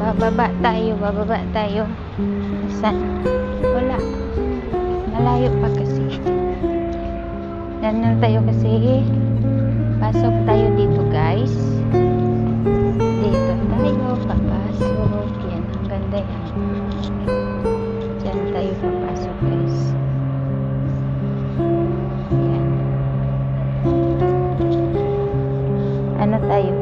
Bababa tayo. Saan? Wala. Malayo pa kasi. Ganun tayo kasi. Pasok tayo dito, guys. Dito tayo papasok. Yan, ang ganda yan. Diyan tayo papasok, guys. Yan. Ano tayo?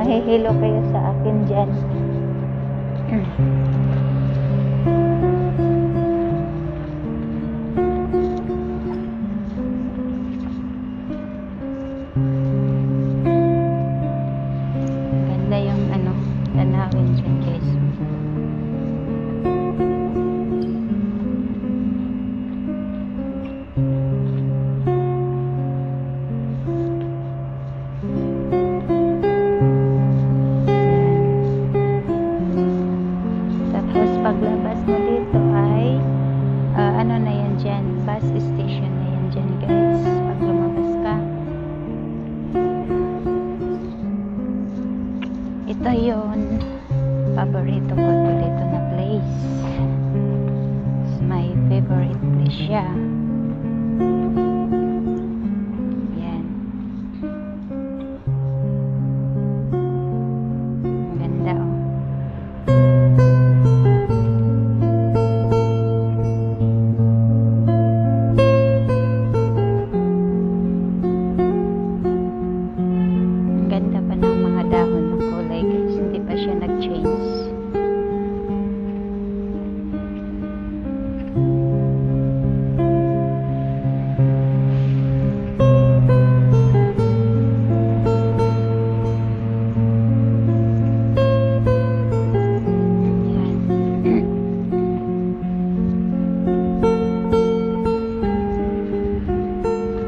Mahihilo kayo sa akin dyan. Ganda yung tanawin dyan, guys. Paglabas mo dito ay ano na yan dyan, bus station na yan dyan, guys. Pag lumabas ka, ito yun, paborito ko to dito na place. It's my favorite place siya. Yan, ang ganda, oh. Ganda pa ng mga dahon ng kulay, guys. Hindi pa siya nag-change. Yan.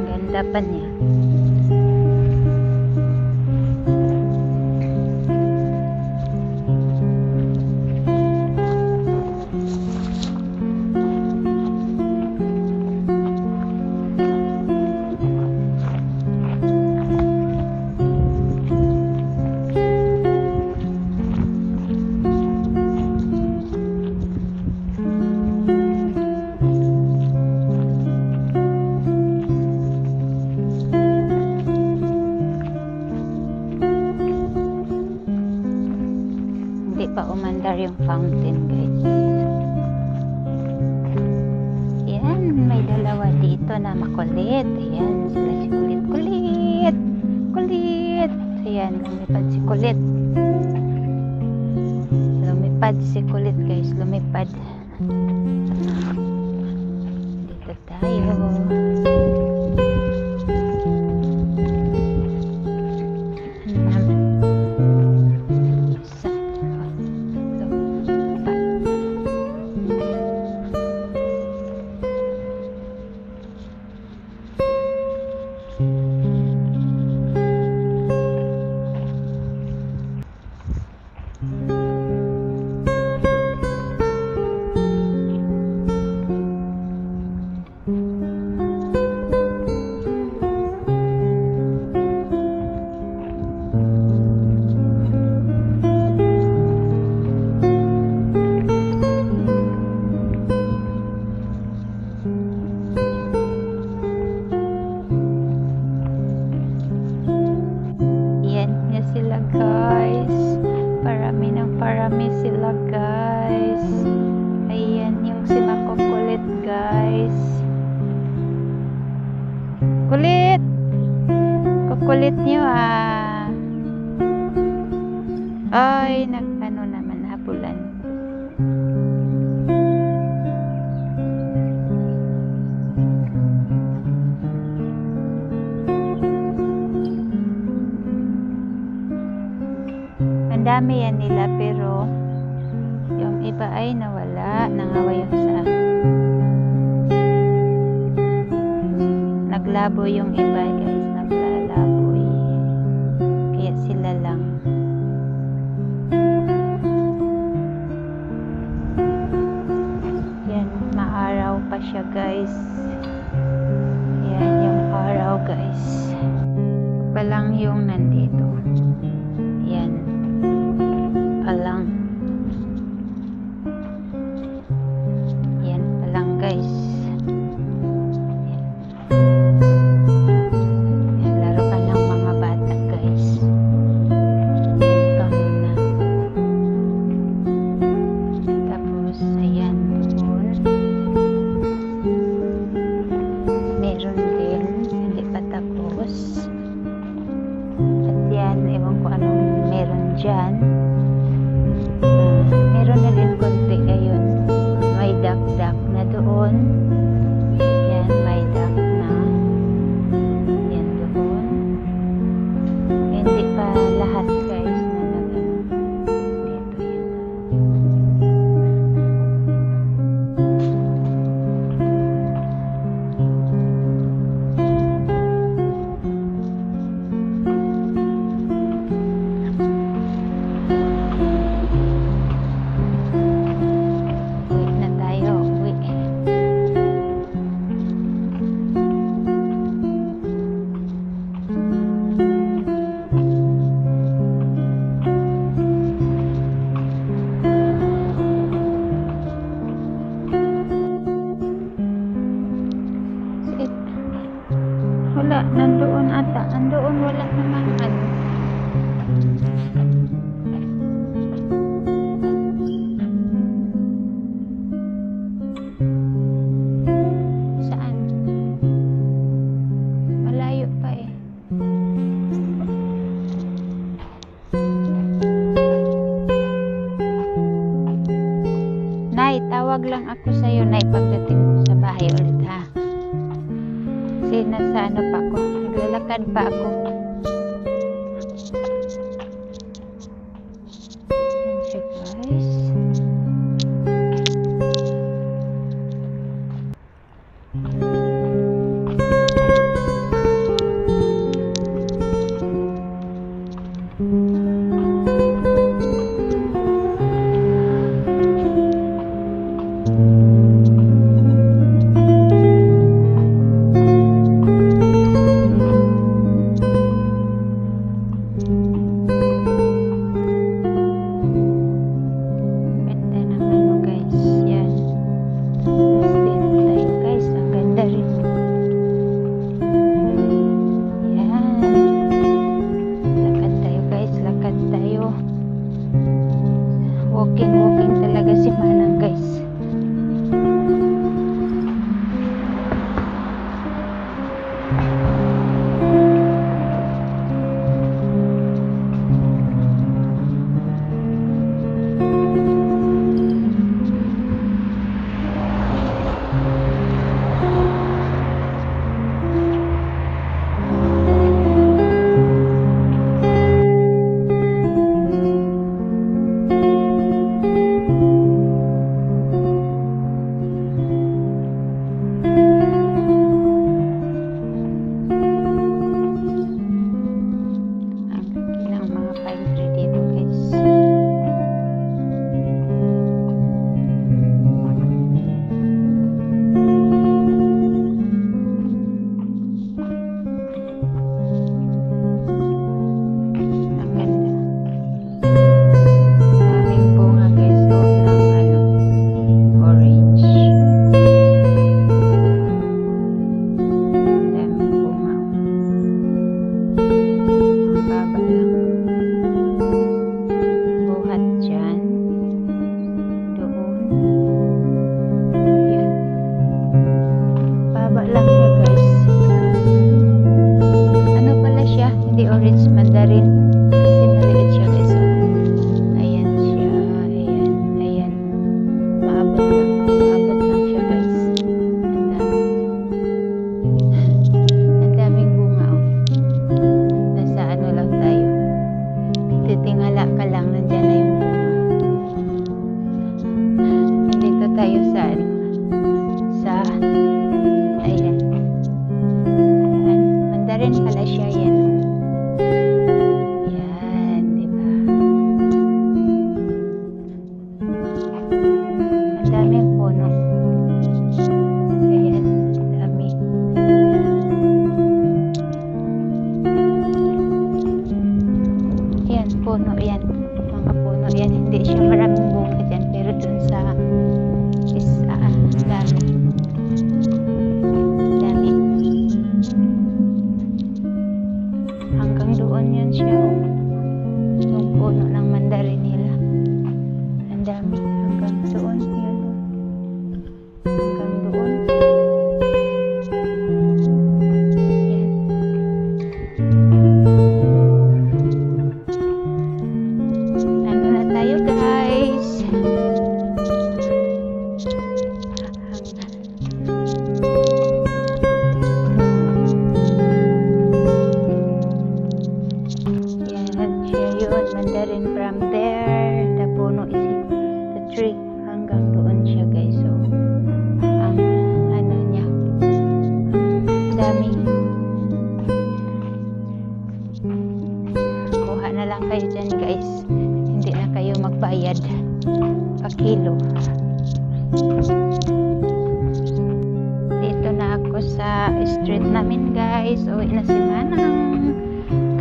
Ganda pa niya. Hindi pa umandar yung fountain, guys. Yan, may dalawa dito na makulit. Ayan, sila si kulit. Kulit. Ayan, lumipad si kulit. Lumipad si kulit, guys. Lumipad. Dito tayo. Sila, guys. Parami sila, guys. Ayan yung si makukulit, guys. Kulit! Kukulit nyo, ah. Ay, nag-ano naman, habulan. Dami yan nila, pero yung iba ay nawala. Nangawa yung isa. Naglabo yung iba, guys. Naglalaboy. Kaya sila lang. Yan, maaraw pa siya, guys. Yan yung araw, guys. Pa lang yung nandito. dyan. Ewan ko anong meron dyan. Meron na din konti. Ayun. May dak-dak na doon. Yan, may dak na. Yan doon. Hindi pa lahat guys na nagano. Dito yan. Wala, nandoon ata. Nandoon, wala naman. Ano? Saan? Malayo pa eh. Nay, tawag lang ako sa'yo, Nay, pagdating ko sa bahay ulit, ha? Kasi nasa ano pa ako, naglalakad pa ako. Yan siya guys. Walking talaga si Manang guys. Orange mandarin kasi maliit siya guys. Ayan siya, ayan. Maabot lang siya guys. Ang daming bunga oh. Nasa ano lang tayo, titingala ka lang, nandyan na yung bunga. Dito tayo sa ano, ayan, mandarin pala siya yan. Yan, diba? Ang daming puno. Ayan, dami. Yan, puno yan. Mga puno yan. Hindi siya maraming bunga dyan. Pero dun sa dami. Dami. Hanggang doon yan siya. Yung puno ng mandarin nila. Ang dami. Hanggang doon. Yun. Hanggang doon. Yan. na lang kayo dyan guys. Hindi na kayo magbayad pa kilo. Dito na ako sa street namin guys. Uwi na si Manang.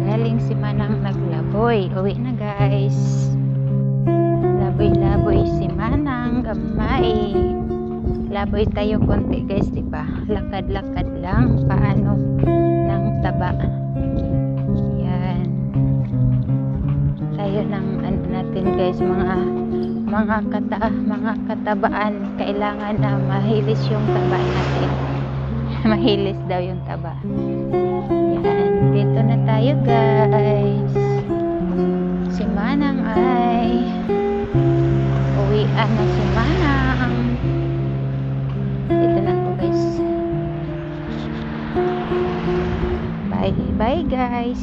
Galing si Manang naglaboy. Uwi na guys. Laboy-laboy si Manang. Gamay. Laboy tayo konti guys, diba? Lakad-lakad lang. Paano? Ng taba. Yan. Tayo ng ano natin guys, mga katabaan. Kailangan na mahilis yung taba natin. Mahilis daw yung taba. Yan. Dito na tayo guys. Si Manang ay uwian na si Manang. Dito na po guys. Bye bye guys.